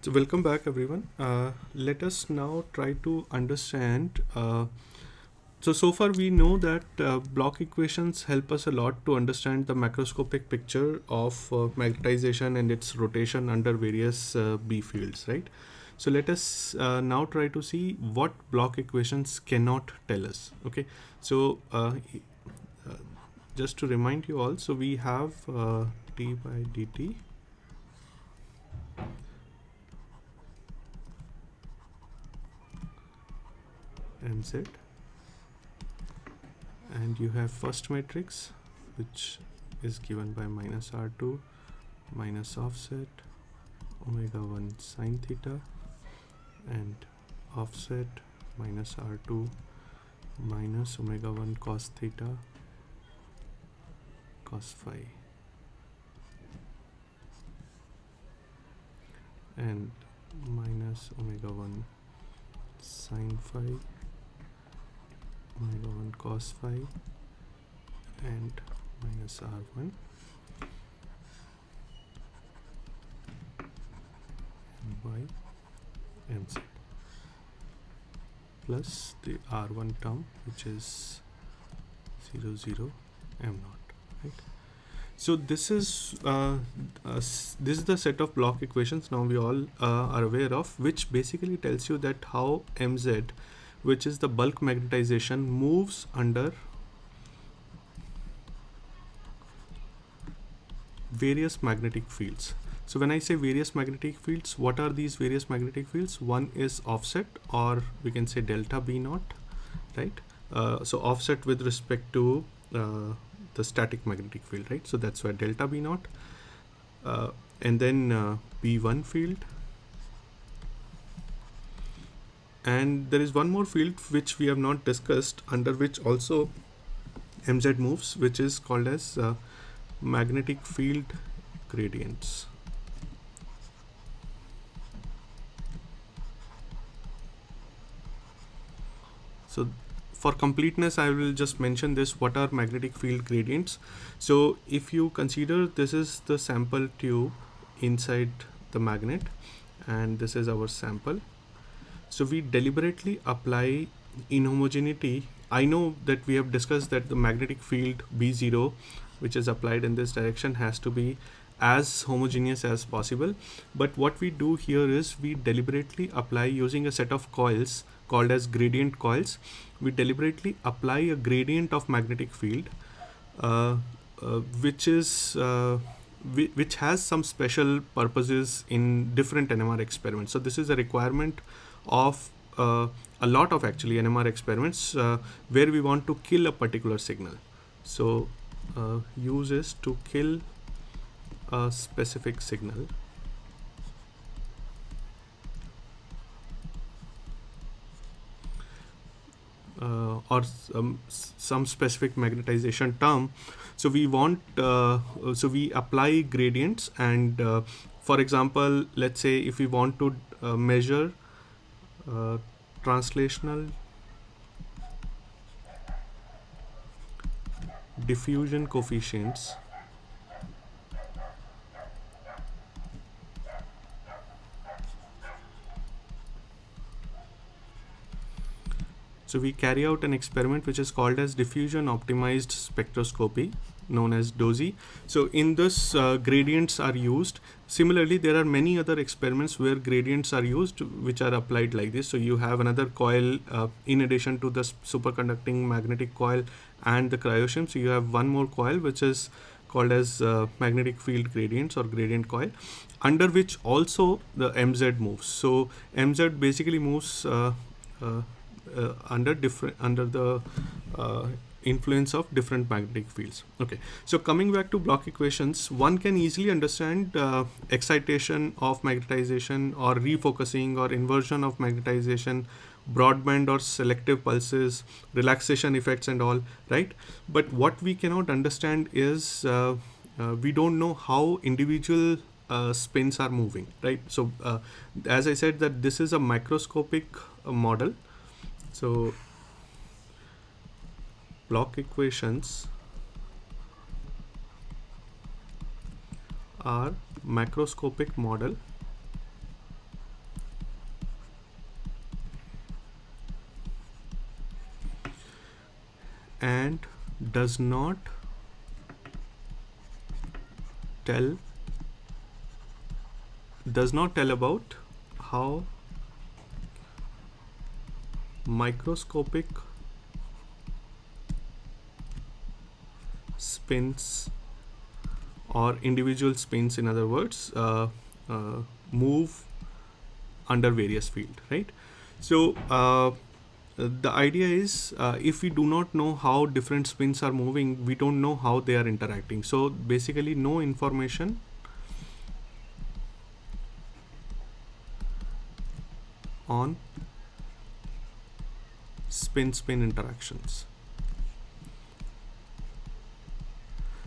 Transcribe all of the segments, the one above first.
So welcome back everyone. Let us now try to understand. So far we know that Bloch equations help us a lot to understand the macroscopic picture of magnetization and its rotation under various B fields, right? So let us now try to see what Bloch equations cannot tell us. Okay, so just to remind you all, so we have d by dt mz, and you have first matrix which is given by minus r2 minus offset omega 1 sine theta and offset minus r2 minus omega 1 cos theta cos phi, and minus omega 1 sine phi omega 1 cos phi and minus r1 by mz plus the r1 term which is 0 0 m naught, right? So this is the set of Bloch equations now we all are aware of, which basically tells you that how mz, which is the bulk magnetization, moves under various magnetic fields. So when I say various magnetic fields, what are these various magnetic fields? One is offset, or we can say delta B naught, right? So offset with respect to the static magnetic field, right? So that's why delta B naught, and then B1 field, and there is one more field which we have not discussed, under which also mz moves, which is called as magnetic field gradients. So for completeness, I will just mention this. What are magnetic field gradients? So if you consider this is the sample tube inside the magnet, and this is our sample. So we deliberately apply inhomogeneity. I know that we have discussed that the magnetic field B0, which is applied in this direction, has to be as homogeneous as possible. But what we do here is we deliberately apply, using a set of coils called as gradient coils, we deliberately apply a gradient of magnetic field which has some special purposes in different NMR experiments. So this is a requirement of a lot of actually NMR experiments where we want to kill a particular signal. So use is to kill a specific signal or some specific magnetization term. So we want so we apply gradients, and for example, let's say if we want to measure translational diffusion coefficients, so we carry out an experiment which is called as diffusion optimized spectroscopy, known as DOSI. So in this gradients are used. Similarly, there are many other experiments where gradients are used, which are applied like this. So you have another coil in addition to the superconducting magnetic coil and the cryoshim. So you have one more coil which is called as magnetic field gradients or gradient coil, under which also the mz moves. So mz basically moves under the influence of different magnetic fields. Okay, so coming back to Bloch equations, one can easily understand excitation of magnetization or refocusing or inversion of magnetization, broadband or selective pulses, relaxation effects and all, right? But what we cannot understand is we don't know how individual spins are moving, right? So as I said, that this is a microscopic model. So Bloch equations are macroscopic model and does not tell about how microscopic spins or individual spins, in other words, move under various field, right? So the idea is if we do not know how different spins are moving, we don't know how they are interacting. So basically no information on spin-spin interactions.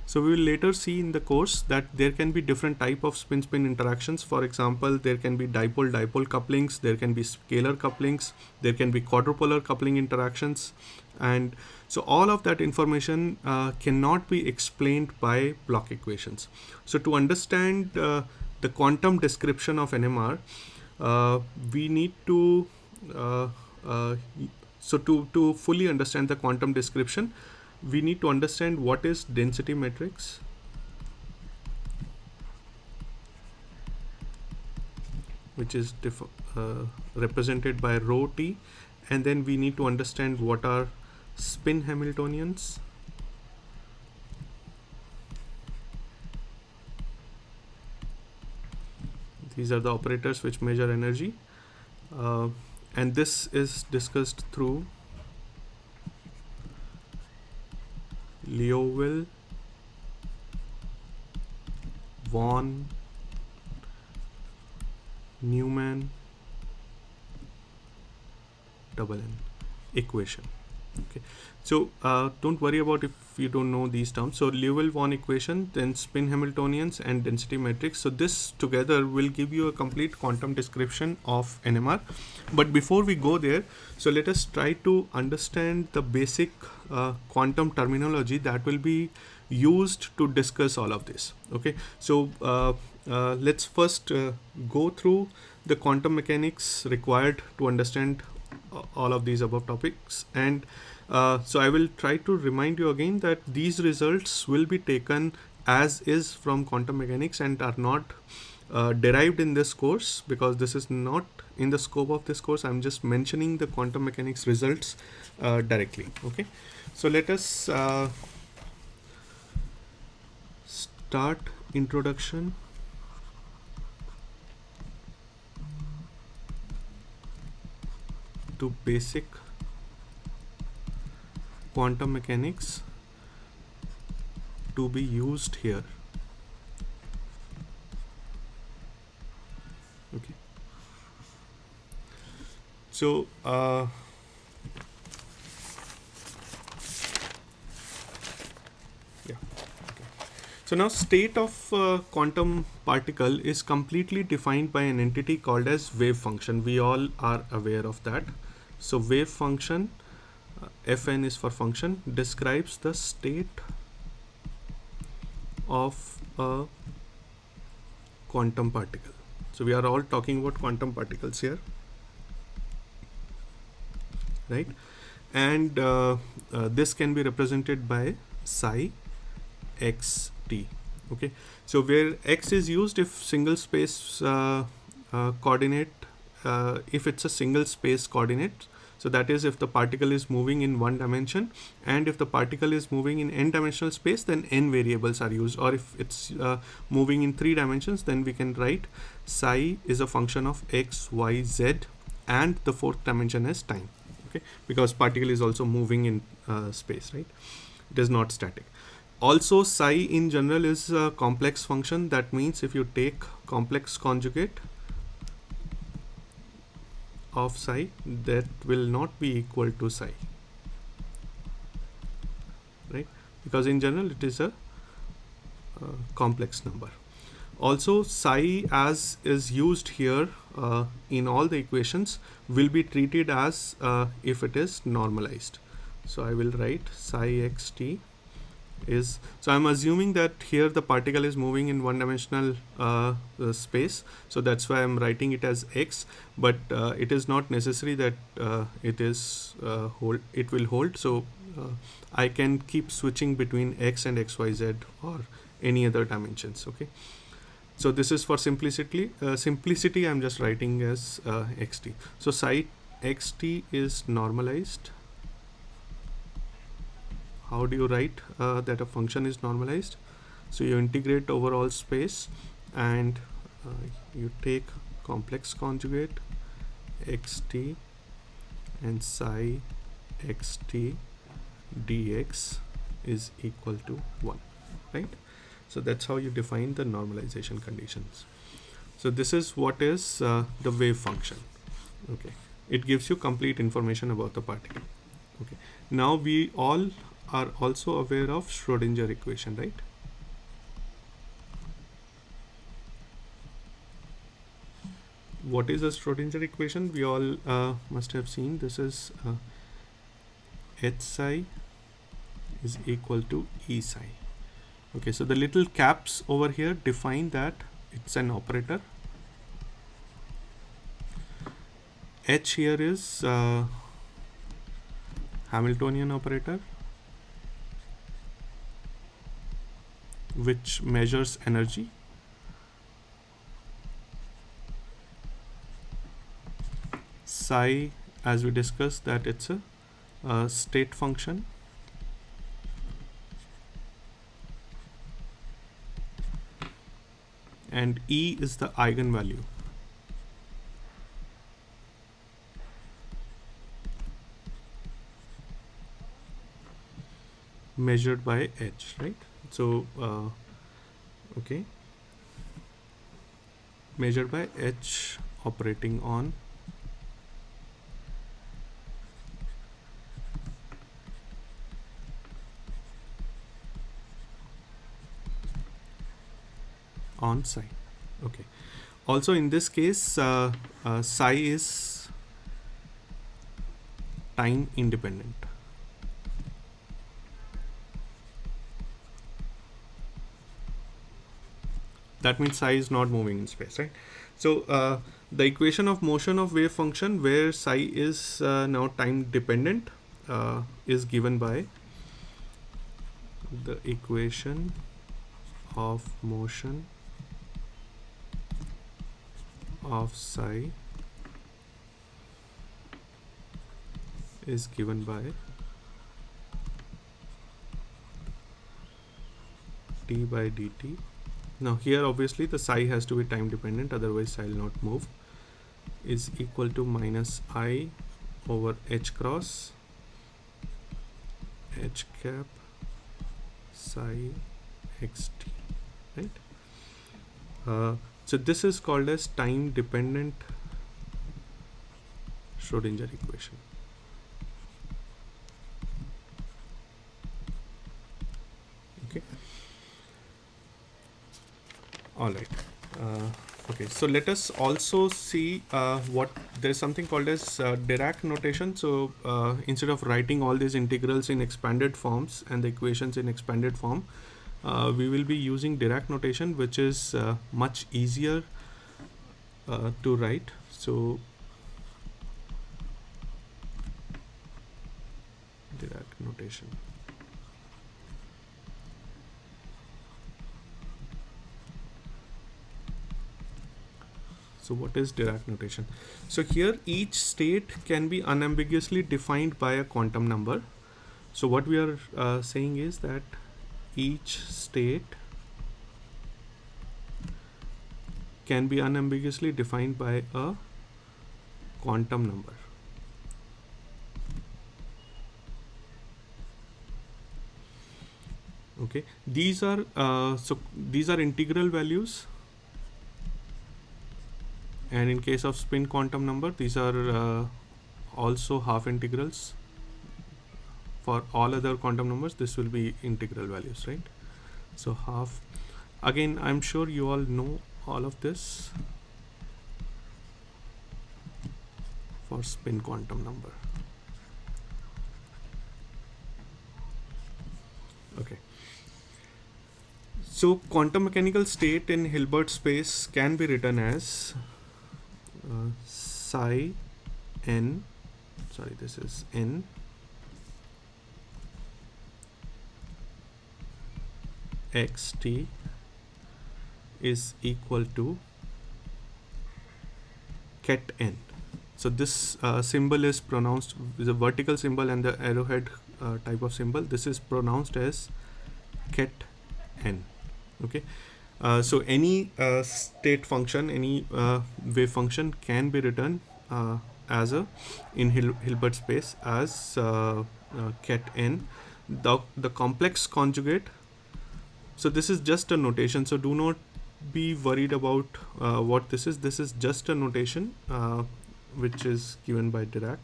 So we will later see in the course that there can be different type of spin-spin interactions. For example, there can be dipole-dipole couplings, there can be scalar couplings, there can be quadrupolar coupling interactions, and so all of that information cannot be explained by Bloch equations. So to understand the quantum description of NMR, we need to to fully understand the quantum description, we need to understand what is density matrix, which is represented by rho t, and then we need to understand what are spin Hamiltonians, these are the operators which measure energy, and this is discussed through Liouville, von Neumann double N equation. Okay, so don't worry about if you don't know these terms. So Liouville von equation, then spin Hamiltonians and density matrix. So this together will give you a complete quantum description of NMR. But before we go there, so let us try to understand the basic quantum terminology that will be used to discuss all of this. Okay, so let's first go through the quantum mechanics required to understand all of these above topics, and so I will try to remind you again that these results will be taken as is from quantum mechanics and are not derived in this course, because this is not in the scope of this course. I'm just mentioning the quantum mechanics results directly. Okay, so let us start introduction to basic quantum mechanics to be used here. Okay, so so now state of quantum particle is completely defined by an entity called as wave function. We all are aware of that. So wave function, Fn is for function, describes the state of a quantum particle. So we are all talking about quantum particles here, right? And this can be represented by psi xt. Okay, so where x is used if single space coordinate, if it's a single space coordinate, so that is if the particle is moving in one dimension, and if the particle is moving in n dimensional space, then n variables are used, or if it's moving in 3 dimensions, then we can write psi is a function of x, y, z, and the 4th dimension as time. Okay, because particle is also moving in space, right? It is not static. Also, psi in general is a complex function. That means if you take complex conjugate of psi, that will not be equal to psi, right? Because in general it is a complex number. Also, psi as is used here in all the equations will be treated as if it is normalized. So I will write psi xt is, so I'm assuming that here the particle is moving in one dimensional space, so that's why I'm writing it as x, but it is not necessary that it will hold. So I can keep switching between x and xyz or any other dimensions. Okay, so this is for simplicity. Simplicity I'm just writing as xt. So psi xt is normalized. How do you write that a function is normalized? So you integrate over all space and you take complex conjugate xt and psi xt dx is equal to 1, right? So that's how you define the normalization conditions. So this is what is the wave function. Okay, it gives you complete information about the particle. Okay, now we all are also aware of Schrodinger equation, right? What is a Schrodinger equation? We all must have seen. This is h psi is equal to e psi. Okay, so the little caps over here define that it's an operator. H here is Hamiltonian operator, which measures energy. Psi, as we discussed, that it's a state function. And E is the eigenvalue. Measured by H, right? So, okay. Measured by H operating on psi. Okay. Also in this case, psi is time independent. That means psi is not moving in space, right? So the equation of motion of wave function where psi is now time dependent is given by the equation of motion of psi is given by d by dt. Now here obviously the psi has to be time dependent, otherwise psi will not move, is equal to minus I over h cross h cap psi xt, right? So this is called as time dependent Schrodinger equation. Okay. All right. Okay. So let us also see what there is something called as Dirac notation. So instead of writing all these integrals in expanded forms and the equations in expanded form, we will be using Dirac notation, which is much easier to write. So Dirac notation. So what is Dirac notation? So here each state can be unambiguously defined by a quantum number. So what we are saying is that each state can be unambiguously defined by a quantum number. Okay, these are integral values, and in case of spin quantum number, these are also half integrals. For all other quantum numbers, this will be integral values, right? So half. Again, I'm sure you all know all of this for spin quantum number. Okay. So quantum mechanical state in Hilbert space can be written as psi n. Sorry, this is n xt is equal to ket n. So this symbol is pronounced with a vertical symbol and the arrowhead type of symbol. This is pronounced as ket n. Okay. So any state function, any wave function can be written as a in Hilbert space as ket n. The complex conjugate. So this is just a notation. So do not be worried about what this is. This is just a notation which is given by Dirac.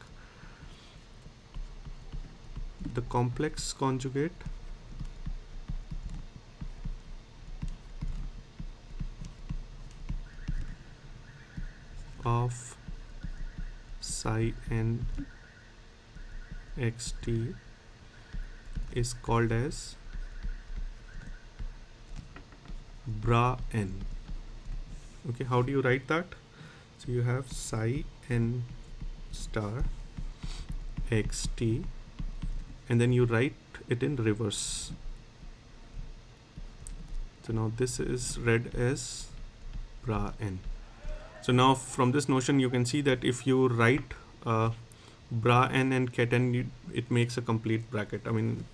The complex conjugate of psi n xt is called as bra n. Okay, how do you write that? So you have psi n star xt and then you write it in reverse. So now this is read as bra n. So now from this notion you can see that if you write bra n and ket n, it makes a complete bracket. I mean,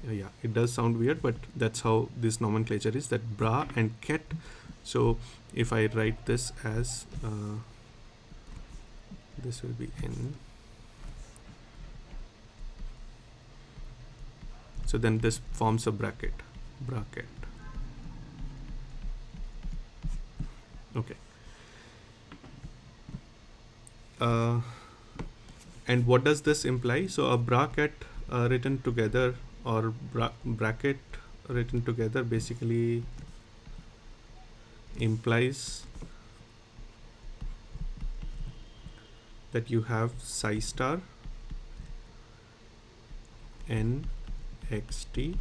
yeah, it does sound weird, but that's how this nomenclature is, that bra and ket. So if I write this as this will be n. So then this forms a bracket. Okay. And what does this imply? So a bracket written together or bracket written together basically implies that you have psi star n xt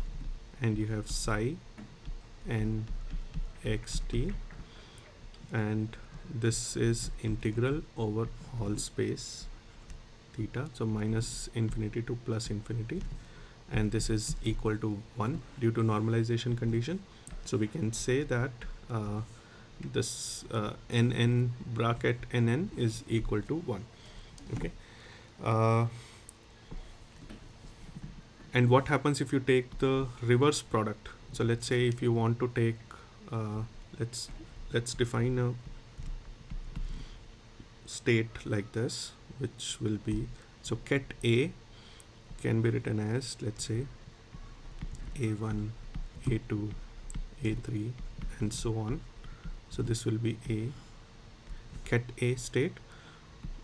and you have psi n xt, and this is integral over all space theta, so minus infinity to plus infinity, and this is equal to 1 due to normalization condition. So we can say that this nn bracket nn is equal to 1. Okay. And what happens if you take the reverse product? So let's say if you want to take let's define a state like this, which will be, so ket a can be written as, let's say, a1, a2, a3 and so on. So this will be a ket a state,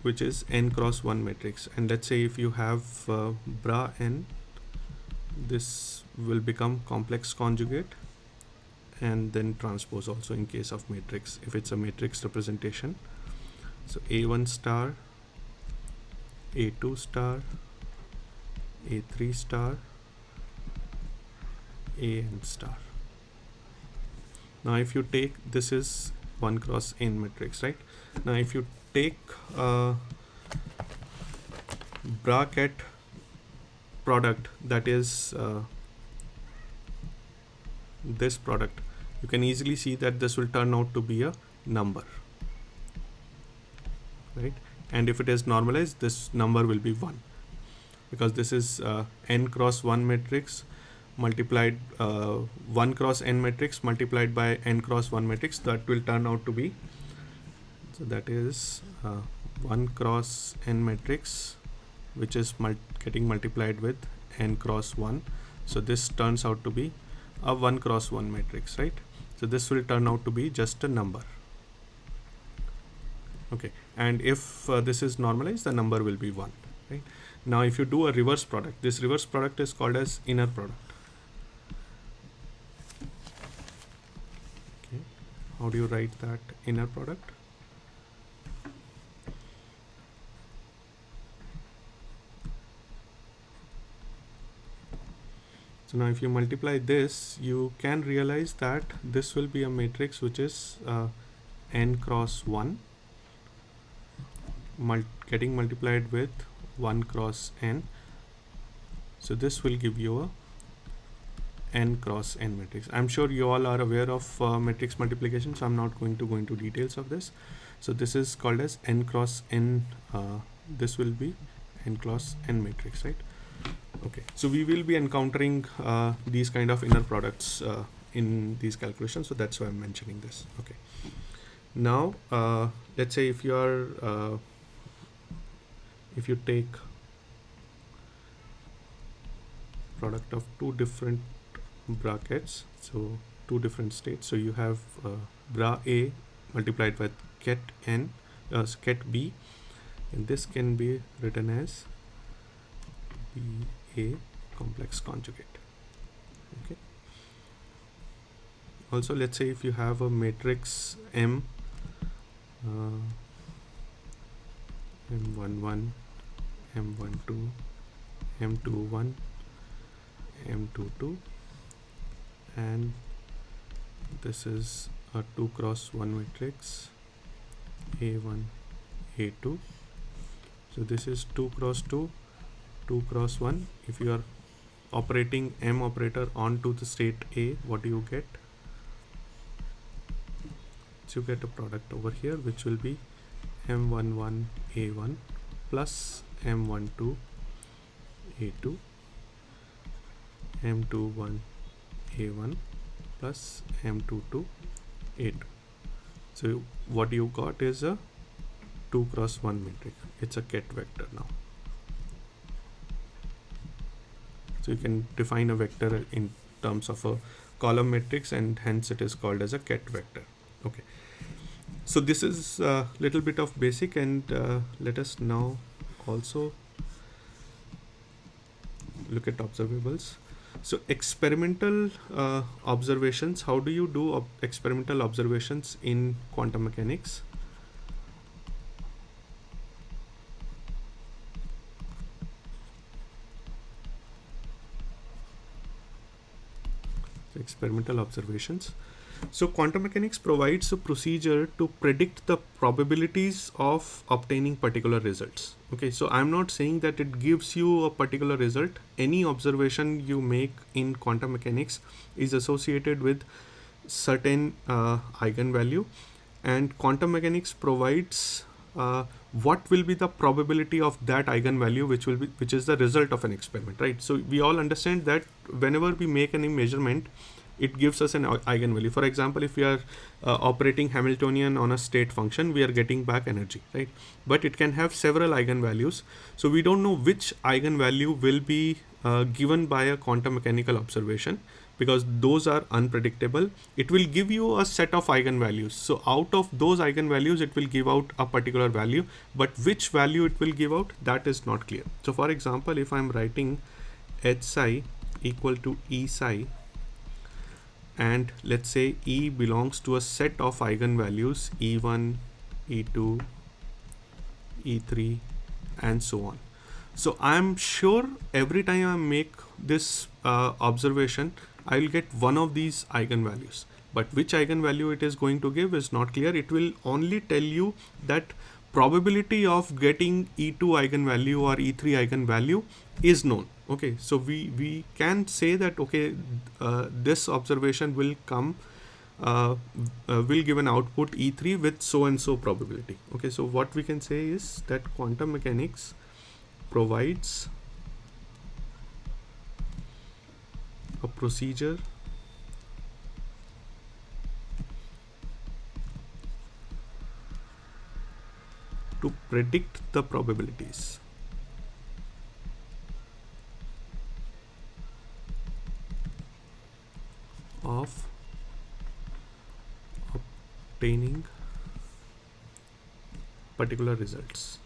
which is n cross 1 matrix, and let's say if you have bra n, this will become complex conjugate and then transpose also in case of matrix, if it's a matrix representation. So a1 star, a2 star, a3 star, an star. Now if you take, this is 1 cross n matrix, right? Now if you take bracket product, that is this product, you can easily see that this will turn out to be a number, right? And if it is normalized, this number will be 1, because this is n cross 1 matrix multiplied 1 cross n matrix multiplied by n cross 1 matrix. That will turn out to be, so that is 1 cross n matrix, which is getting multiplied with n cross 1. So this turns out to be a 1 cross 1 matrix, right? So this will turn out to be just a number. Okay, and if this is normalized, the number will be 1, right? Now if you do a reverse product, this reverse product is called as inner product. Okay, how do you write that inner product? So now if you multiply this, you can realize that this will be a matrix which is n cross 1 getting multiplied with 1 cross n. So this will give you a n cross n matrix. I'm sure you all are aware of matrix multiplication, so I'm not going to go into details of this. So this is called as n cross n. This will be n cross n matrix, right? Okay, so we will be encountering these kind of inner products in these calculations, so that's why I'm mentioning this. Okay, now let's say if you are if you take product of two different brackets, so two different states, so you have bra A multiplied with ket n, ket B, and this can be written as BA complex conjugate. Okay. Also, let's say if you have a matrix M, M11, M12, M21, M22, and this is a 2 cross 1 matrix, A1, A2. So this is 2 cross 2, 2 cross 1. If you are operating M operator onto the state A, what do you get? So you get a product over here, which will be M11 A1 plus M12 A2, M21 A1 plus M22 A2. So what you got is a 2 cross 1 matrix. It's a ket vector now. So you can define a vector in terms of a column matrix, and hence it is called as a ket vector. Okay. So this is a little bit of basic, and let us now also look at observables. So experimental observations, how do you do experimental observations in quantum mechanics? So experimental observations. So quantum mechanics provides a procedure to predict the probabilities of obtaining particular results. Okay, so I'm not saying that it gives you a particular result. Any observation you make in quantum mechanics is associated with certain eigenvalue, and quantum mechanics provides what will be the probability of that eigenvalue, which is the result of an experiment, right? So we all understand that whenever we make any measurement, it gives us an eigenvalue. For example, if we are operating Hamiltonian on a state function, we are getting back energy, right? But it can have several eigenvalues. So we don't know which eigenvalue will be given by a quantum mechanical observation, because those are unpredictable. It will give you a set of eigenvalues. So out of those eigenvalues, it will give out a particular value, but which value it will give out, that is not clear. So for example, if I'm writing H psi equal to E psi, and let's say E belongs to a set of eigenvalues E1, E2, E3, and so on. So I'm sure every time I make this observation, I'll get one of these eigenvalues. But which eigenvalue it is going to give is not clear. It will only tell you that probability of getting E2 eigenvalue or E3 eigenvalue is known. Okay, so we can say that, okay, this observation will come, will give an output E3 with so and so probability. Okay, so what we can say is that quantum mechanics provides a procedure to predict the probabilities of obtaining particular results.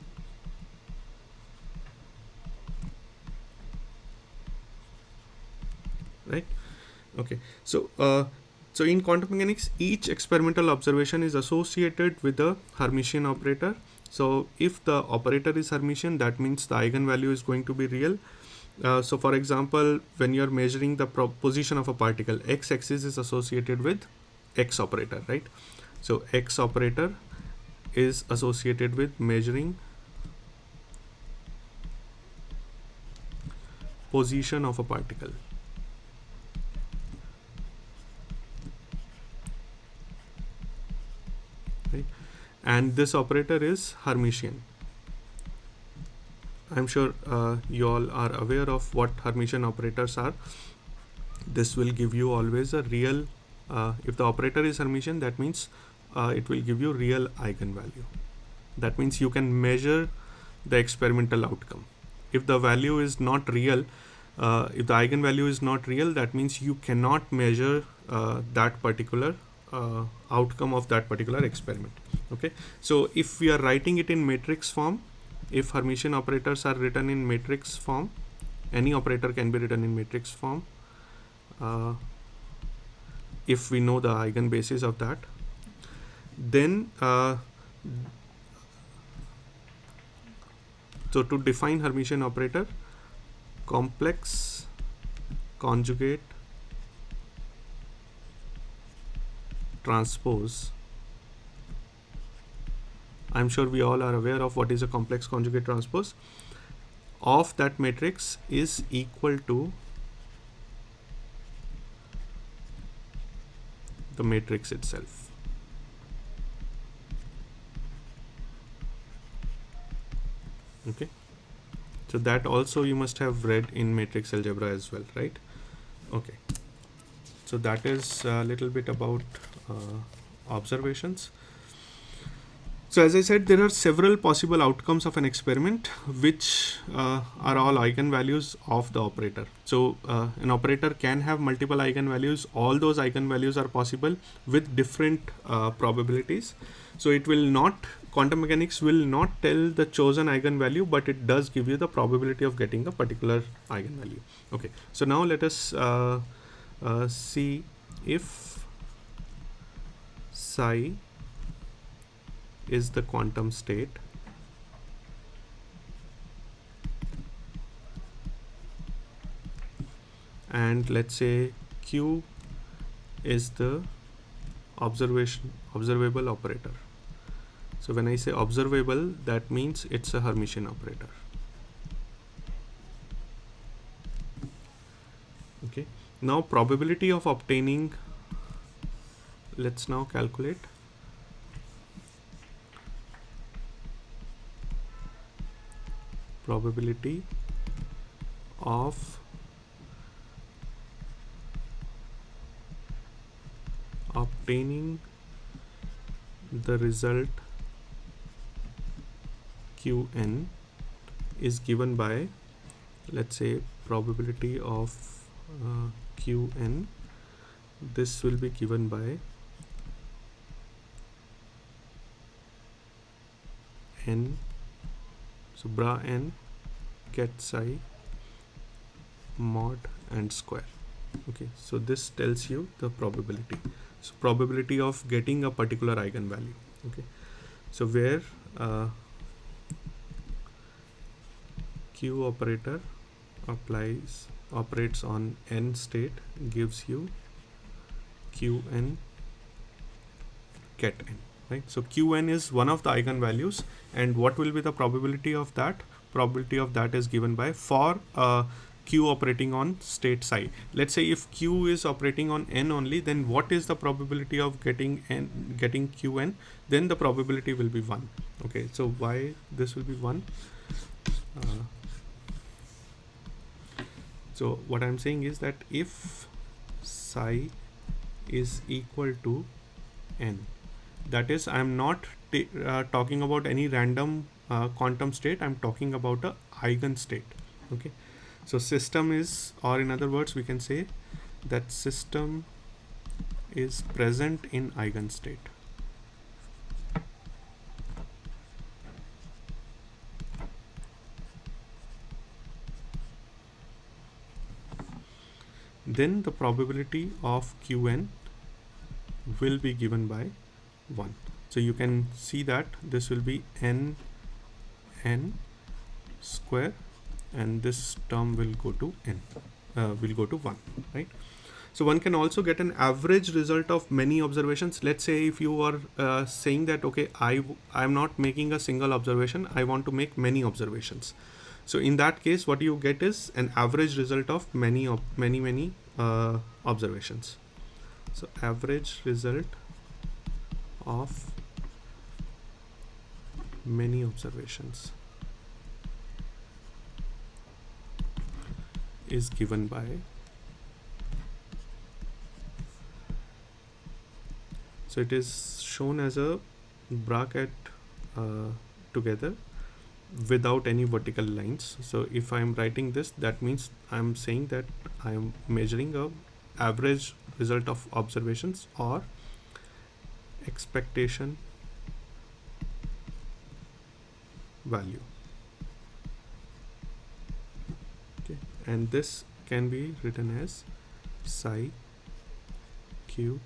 Right? Okay. So so in quantum mechanics, each experimental observation is associated with a Hermitian operator. So if the operator is Hermitian, that means the eigenvalue is going to be real. So for example, when you're measuring the position of a particle, x-axis is associated with x operator, right? So x operator is associated with measuring position of a particle. and this operator is Hermitian. I'm sure you all are aware of what Hermitian operators are. This will give you always a real, if the operator is Hermitian, that means it will give you real eigenvalue. That means you can measure the experimental outcome. If the value is not real, if the eigenvalue is not real, that means you cannot measure that particular outcome of that particular experiment. Okay, so if we are writing it in matrix form, if Hermitian operators are written in matrix form, any operator can be written in matrix form if we know the eigenbasis of that. Then so to define Hermitian operator, complex conjugate transpose. I'm sure we all are aware of what is a complex conjugate transpose of that matrix is equal to the matrix itself. Okay, so that also you must have read in matrix algebra as well, right? Okay, so that is a little bit about observations. So as I said, there are several possible outcomes of an experiment which are all eigenvalues of the operator. So an operator can have multiple eigenvalues. All those eigenvalues are possible with different probabilities. So it will not, quantum mechanics will not tell the chosen eigenvalue, but it does give you the probability of getting a particular eigenvalue. Okay, so now let us see if psi is the quantum state and let's say Q is the observable operator. So when I say observable, that means it's a Hermitian operator. Okay, now probability of obtaining, let's now calculate probability of obtaining the result Qn is given by, let's say, probability of Qn. This will be given by n, so bra n get psi mod and square. Okay, so this tells you the probability. So probability of getting a particular eigenvalue. Okay, so where Q operator operates on n state gives you Qn get n, right? So Qn is one of the eigenvalues, and what will be the probability of that? Probability of that is given by for Q operating on state psi. Let's say if Q is operating on n only, then what is the probability of getting Qn? Then the probability will be 1. Okay, so why this will be 1? So what I'm saying is that if psi is equal to n, that is, I'm not talking about any random quantum state, I'm talking about a eigenstate. Okay, so system is, or in other words we can say that system is present in eigenstate. Then the probability of Qn will be given by 1. So you can see that this will be n square, and this term will go to n, will go to 1, right? So one can also get an average result of many observations. Let's say if you are saying that, okay, I'm not making a single observation, I want to make many observations. So in that case, what you get is an average result of many observations. So average result of many observations is given by, so it is shown as a bracket together without any vertical lines. So if I'm writing this, that means I'm saying that I'm measuring a average result of observations or expectation value. Okay, and this can be written as psi q,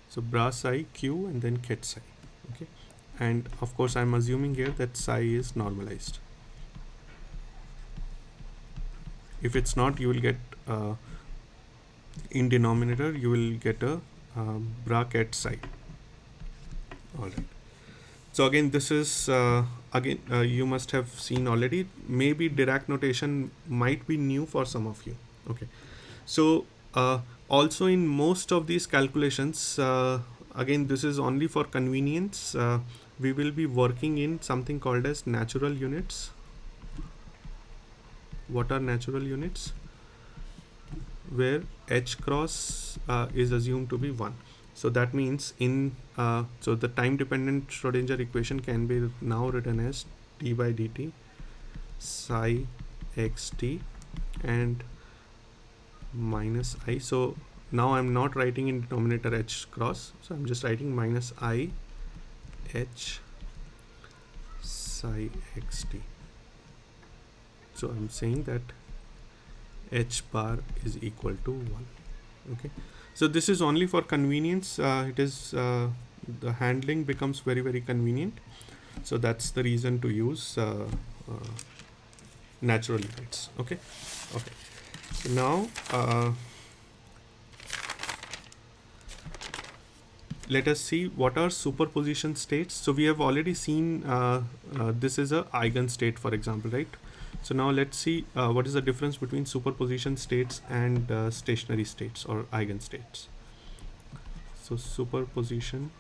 so bra psi q and then ket psi. Okay, and of course I'm assuming here that psi is normalized. If it's not, you will get in denominator you will get a bracket psi. All right, so again this is you must have seen already. Maybe Dirac notation might be new for some of you. Okay, so also in most of these calculations, again this is only for convenience, we will be working in something called as natural units. What are natural units? Where h cross is assumed to be 1. So that means in so the time dependent Schrodinger equation can be now written as d by dt psi xt and minus I. So now I'm not writing in denominator h cross, so I'm just writing minus I h psi xt. So I'm saying that h bar is equal to 1. Okay, so this is only for convenience. It is the handling becomes very convenient, so that's the reason to use natural units. Okay, so now let us see what are superposition states. So we have already seen this is a eigenstate, for example, right? So now let's see what is the difference between superposition states and stationary states or eigenstates. So superposition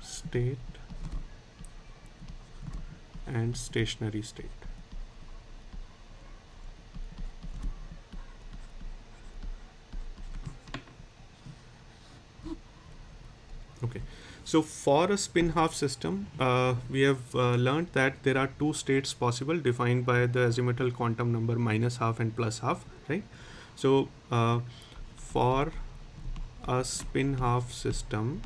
state and stationary state. Okay, so for a spin half system, we have learned that there are two states possible defined by the azimuthal quantum number minus half and plus half, right? So for a spin half system,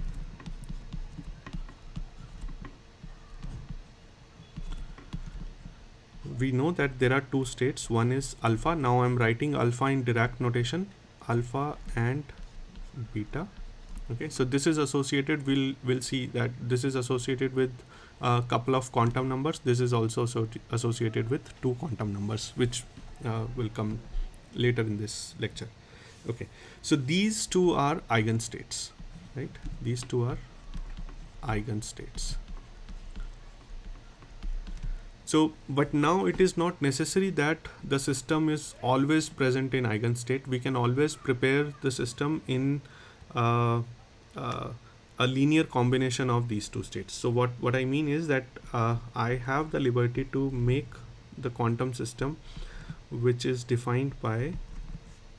we know that there are two states. One is alpha. Now I'm writing alpha in Dirac notation, alpha and beta. Okay, so this is associated, we'll see that this is associated with a couple of quantum numbers. This is also associated with two quantum numbers, which will come later in this lecture. Okay, so these two are eigenstates, right? These two are eigenstates. So, but now it is not necessary that the system is always present in eigenstate. We can always prepare the system in a linear combination of these two states. So what I mean is that I have the liberty to make the quantum system which is defined by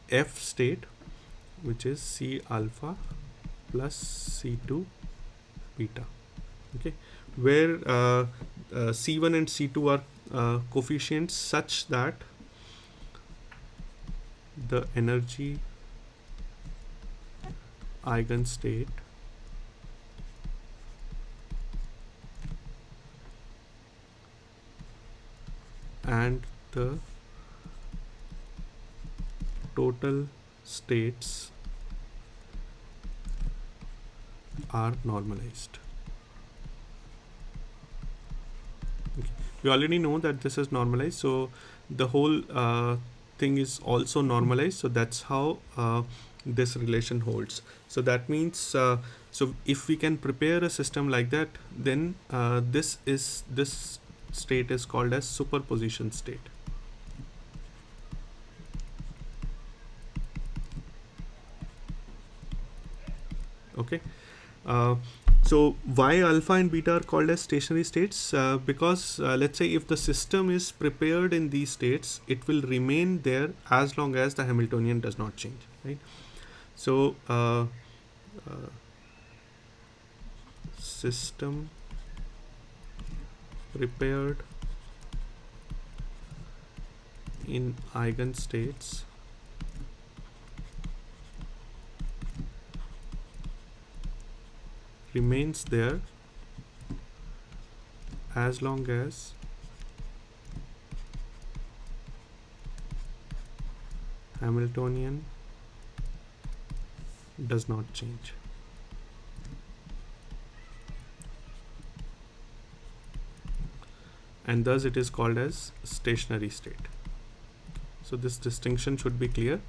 F state, which is C alpha plus C2 beta. Okay, where C1 and C2 are coefficients such that the energy eigenstate and the total states are normalized. Okay. We already know that this is normalized, so the whole thing is also normalized. So that's how this relation holds. So that means so if we can prepare a system like that, then this state is called as superposition state. Okay. Uh, so why alpha and beta are called as stationary states? Because let's say if the system is prepared in these states, it will remain there as long as the Hamiltonian does not change, right? So system prepared in eigenstates remains there as long as Hamiltonian does not change. And thus it is called as stationary state. So this distinction should be clear,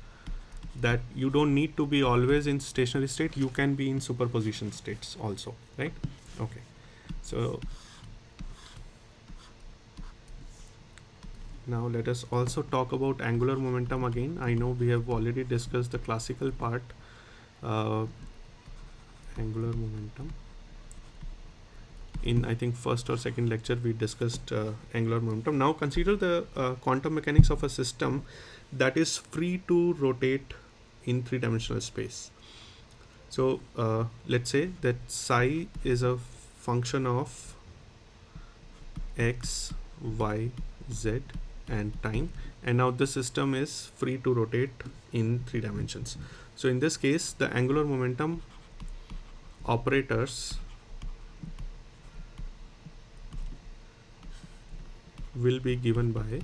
that you don't need to be always in stationary state, you can be in superposition states also, right? Okay, so now let us also talk about angular momentum again. I know we have already discussed the classical part, angular momentum. In I think first or second lecture we discussed angular momentum. Now consider the quantum mechanics of a system that is free to rotate in three-dimensional space. So let's say that psi is a function of x, y, z and time, and now the system is free to rotate in 3 dimensions. So in this case the angular momentum operators will be given by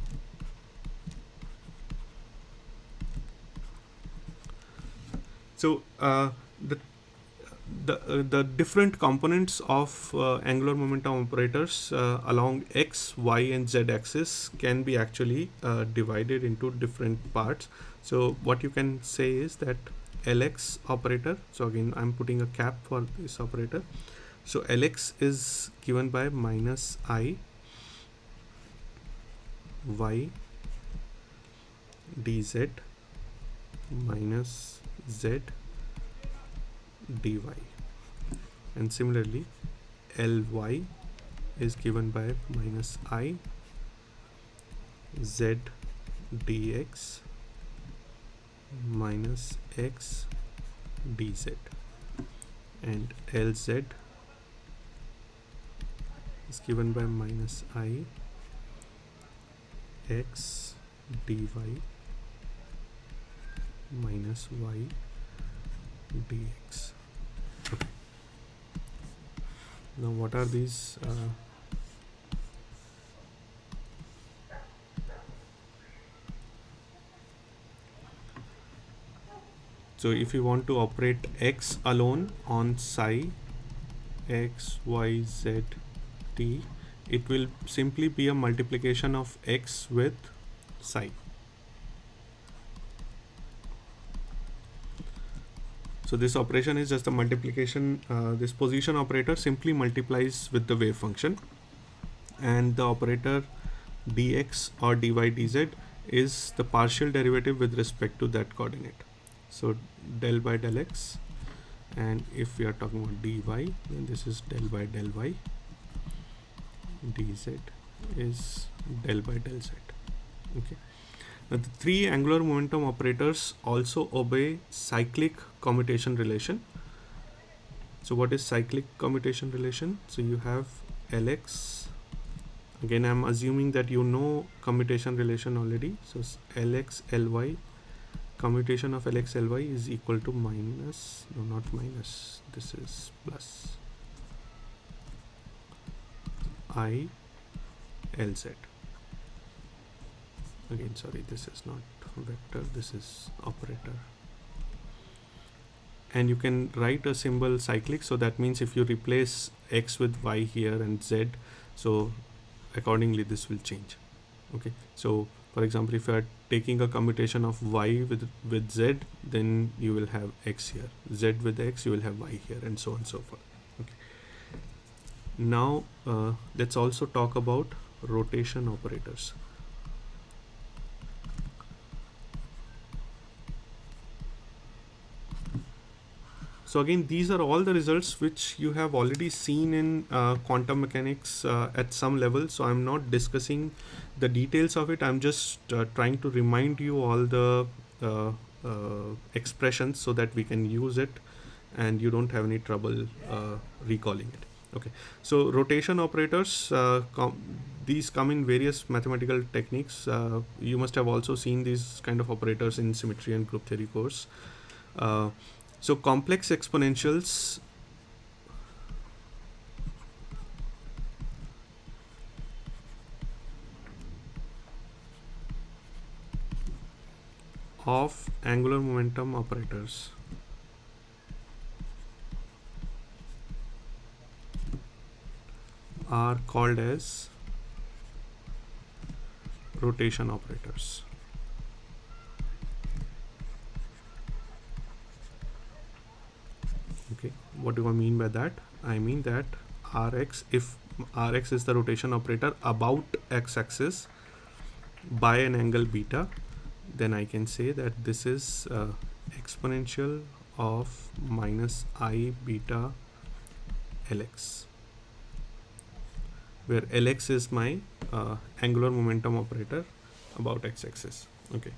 the different components of angular momentum operators along x, y and z axis can be actually divided into different parts. So what you can say is that Lx operator, so again I'm putting a cap for this operator, so Lx is given by minus I y dz minus z dy, and similarly Ly is given by minus I z dx minus x dz, and Lz is given by minus I x dy minus y dx. Okay. Now what are these so if you want to operate x alone on psi x, y, z, t, it will simply be a multiplication of x with psi. So this operation is just a multiplication, this position operator simply multiplies with the wave function, and the operator dx or dy dz is the partial derivative with respect to that coordinate. So del by del x, and if we are talking about dy, then this is del by del y, dz is del by del z. Okay. Now the three angular momentum operators also obey cyclic commutation relation. So what is cyclic commutation relation? So you have Lx, again I'm assuming that you know commutation relation already, so Lx Ly, commutation of Lx Ly is equal to minus, no not minus, this is plus I Lz. Again sorry, this is not vector, this is operator, and you can write a symbol cyclic, so that means if you replace x with y here and z, so accordingly this will change. Okay, so for example if you are taking a commutation of y with z, then you will have x here, z with x you will have y here, and so on and so forth. Okay, now let's also talk about rotation operators. So again, these are all the results which you have already seen in quantum mechanics at some level. So I'm not discussing the details of it. I'm just trying to remind you all the expressions so that we can use it and you don't have any trouble recalling it. Okay, so rotation operators, these come in various mathematical techniques. You must have also seen these kind of operators in symmetry and group theory course. So complex exponentials of angular momentum operators are called as rotation operators. Okay, what do I mean by that? I mean that Rx, if Rx is the rotation operator about x-axis by an angle beta, then I can say that this is exponential of minus I beta Lx, where Lx is my angular momentum operator about x-axis. Okay,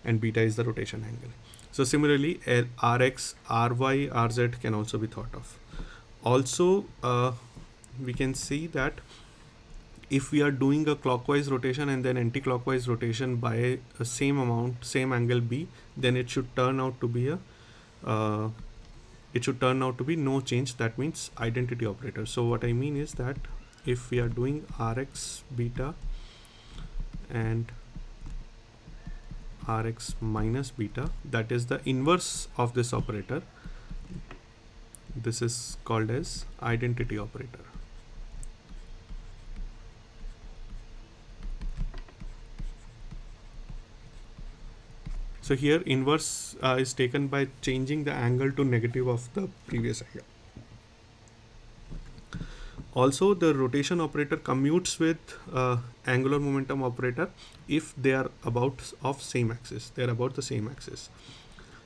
and beta is the rotation angle. So similarly, Rx, Ry, Rz can also be thought of. Also, we can see that if we are doing a clockwise rotation and then anti-clockwise rotation by a same amount, same angle b, then it should turn out to be no change. That means identity operator. So what I mean is that if we are doing Rx beta and Rx minus beta, that is the inverse of this operator. This is called as identity operator. So here inverse is taken by changing the angle to negative of the previous angle. Also, the rotation operator commutes with angular momentum operator if they are about of same axis. They are about the same axis.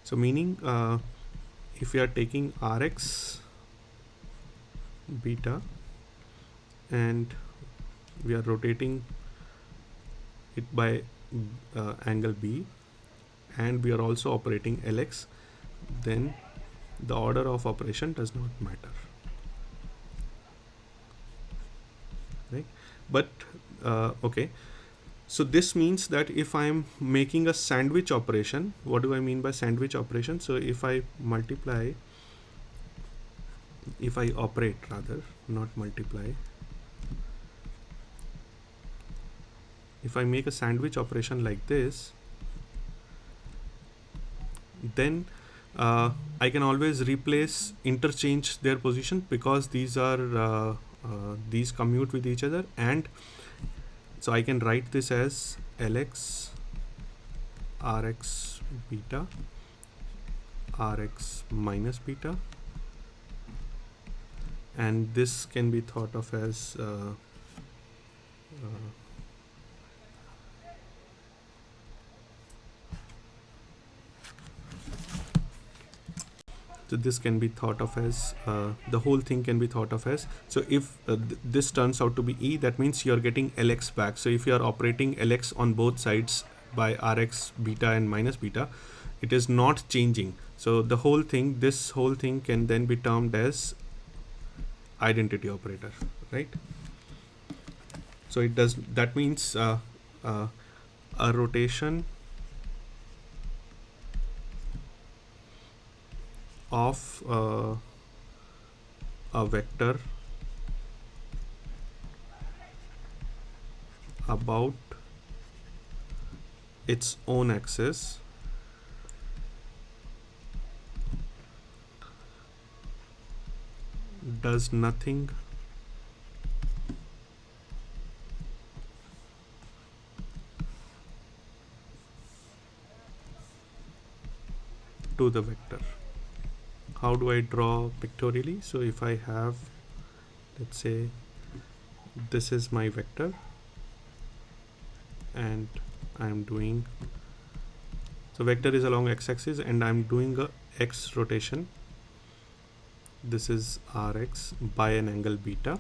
So meaning if we are taking Rx beta and we are rotating it by angle B, and we are also operating Lx, then the order of operation does not matter. Right? But okay, so this means that if I am making a sandwich operation, what do I mean by sandwich operation? So if I operate rather, not multiply, if I make a sandwich operation like this, then I can always interchange their position, because these are these commute with each other, and so I can write this as Lx Rx beta Rx minus beta, and this can be thought of as so this can be thought of as the whole thing can be thought of as, so if this turns out to be E, that means you're getting Lx back. So if you are operating Lx on both sides by Rx beta and minus beta, it is not changing. So the whole thing, this whole thing can then be termed as identity operator, right? So it does, that means a rotation of a vector about its own axis does nothing to the vector. How do I draw pictorially? So if I have, let's say, this is my vector, and I'm doing, so vector is along x-axis and I'm doing a x rotation, this is Rx by an angle beta,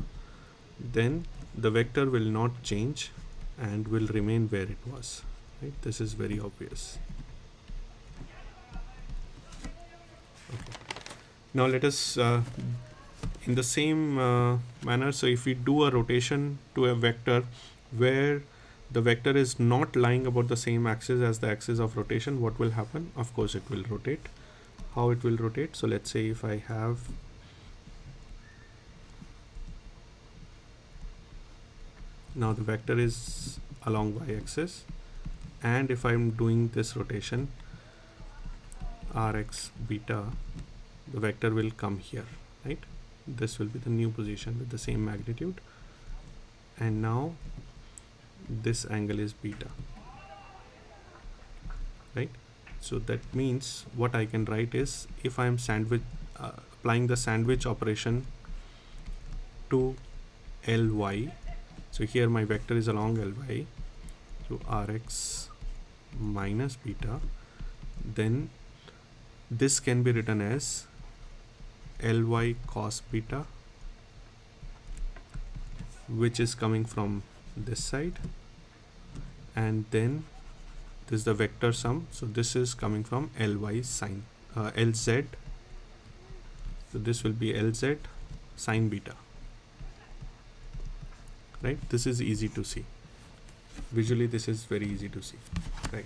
then the vector will not change and will remain where it was, right? This is very obvious. Okay. Now let us in the same manner, so if we do a rotation to a vector where the vector is not lying about the same axis as the axis of rotation, what will happen? Of course it will rotate. How it will rotate? So let's say if I have now the vector is along y-axis, and if I'm doing this rotation Rx beta, the vector will come here, right? This will be the new position with the same magnitude, and now this angle is beta, right? So that means what I can write is, if I am applying the sandwich operation to Ly, so here my vector is along Ly, to Rx minus beta, then this can be written as Ly cos beta, which is coming from this side, and then this is the vector sum, so this is coming from Ly sine Lz, so this will be Lz sine beta, right? This is easy to see visually, this is very easy to see, right?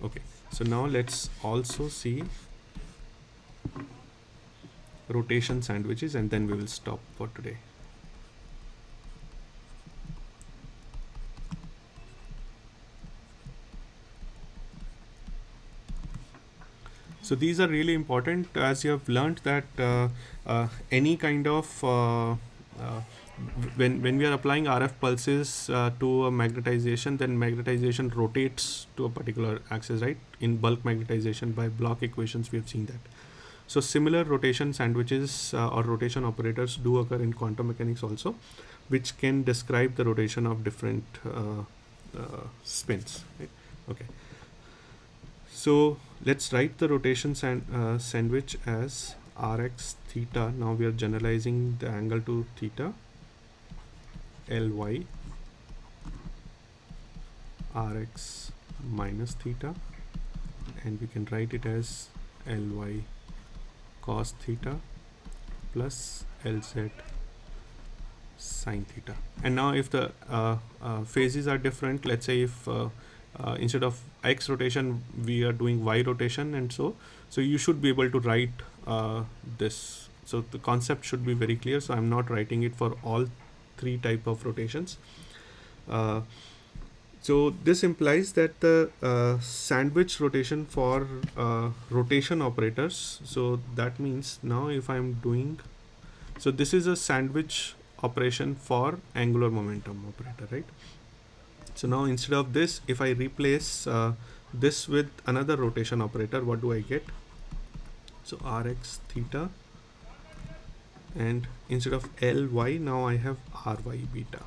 Okay, so now let's also see rotation sandwiches, and then we will stop for today. So these are really important, as you have learned that any kind of when we are applying RF pulses to a magnetization, then magnetization rotates to a particular axis, right? In bulk magnetization by Bloch equations, we have seen that. So similar rotation sandwiches or rotation operators do occur in quantum mechanics also, which can describe the rotation of different spins, right? Okay. So let's write the rotation sandwich as Rx theta. Now we are generalizing the angle to theta. Ly Rx minus theta, and we can write it as Ly cos theta plus Lz sine theta. And now if the phases are different, let's say if instead of x rotation we are doing y rotation, and so you should be able to write this. So the concept should be very clear, so I'm not writing it for all three type of rotations. So this implies that the sandwich rotation for rotation operators, so that means now if I'm doing, so this is a sandwich operation for angular momentum operator, right? So now instead of this, if I replace this with another rotation operator, what do I get? So Rx theta, and instead of Ly, now I have Ry beta,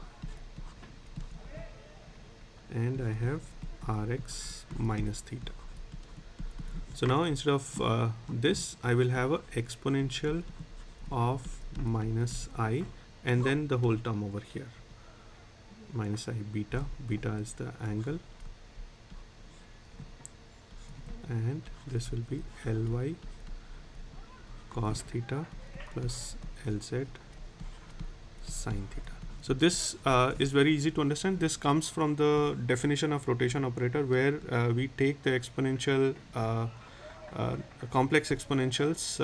and I have Rx minus theta. So now instead of this, I will have a exponential of minus I, and then the whole term over here, minus I beta. Beta is the angle, and this will be Ly cos theta plus Lz sine theta. So this is very easy to understand. This comes from the definition of rotation operator, where we take the exponential complex exponentials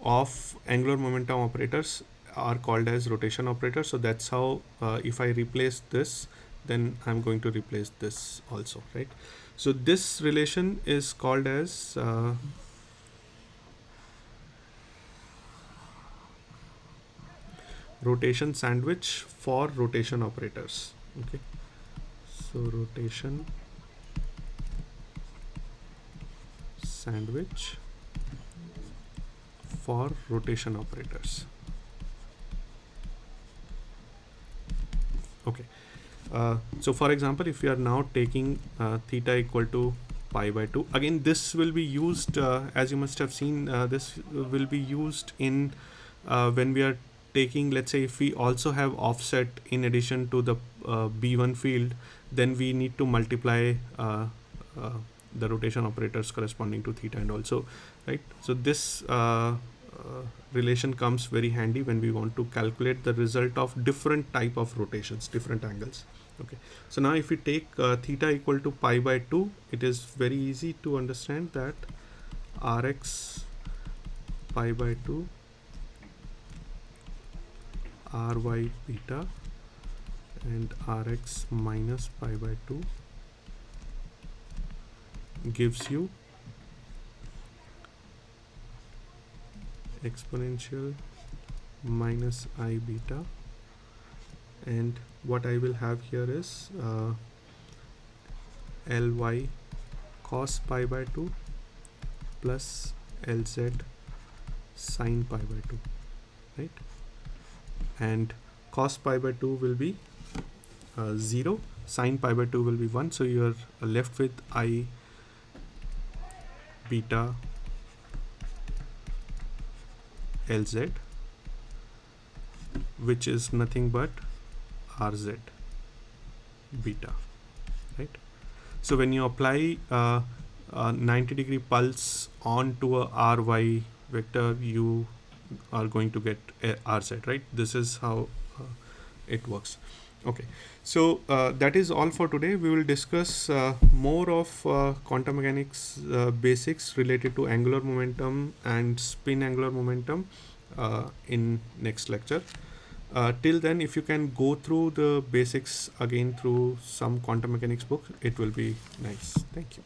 of angular momentum operators are called as rotation operators. So that's how if I replace this, then I'm going to replace this also, right? So this relation is called as rotation sandwich for rotation operators. Okay, so rotation sandwich for rotation operators. Okay, so for example, if you are now taking theta equal to pi by 2, again this will be used as you must have seen, this will be used in when we are taking, let's say if we also have offset in addition to the B1 field, then we need to multiply the rotation operators corresponding to theta and also, right? So this relation comes very handy when we want to calculate the result of different type of rotations, different angles. Okay, so now if we take theta equal to pi by 2, it is very easy to understand that Rx pi by 2 Ry beta and Rx minus pi by 2 gives you exponential minus I beta, and what I will have here is Ly cos pi by 2 plus Lz sin pi by 2, right? And cos pi by 2 will be 0, sin pi by 2 will be 1, so you are left with I beta Lz, which is nothing but Rz beta, right? So when you apply a 90-degree pulse onto a Ry vector, you are going to get Rz, right? This is how it works. Okay, so that is all for today. We will discuss more of quantum mechanics basics related to angular momentum and spin angular momentum in next lecture. Till then, if you can go through the basics again through some quantum mechanics book, it will be nice. Thank you.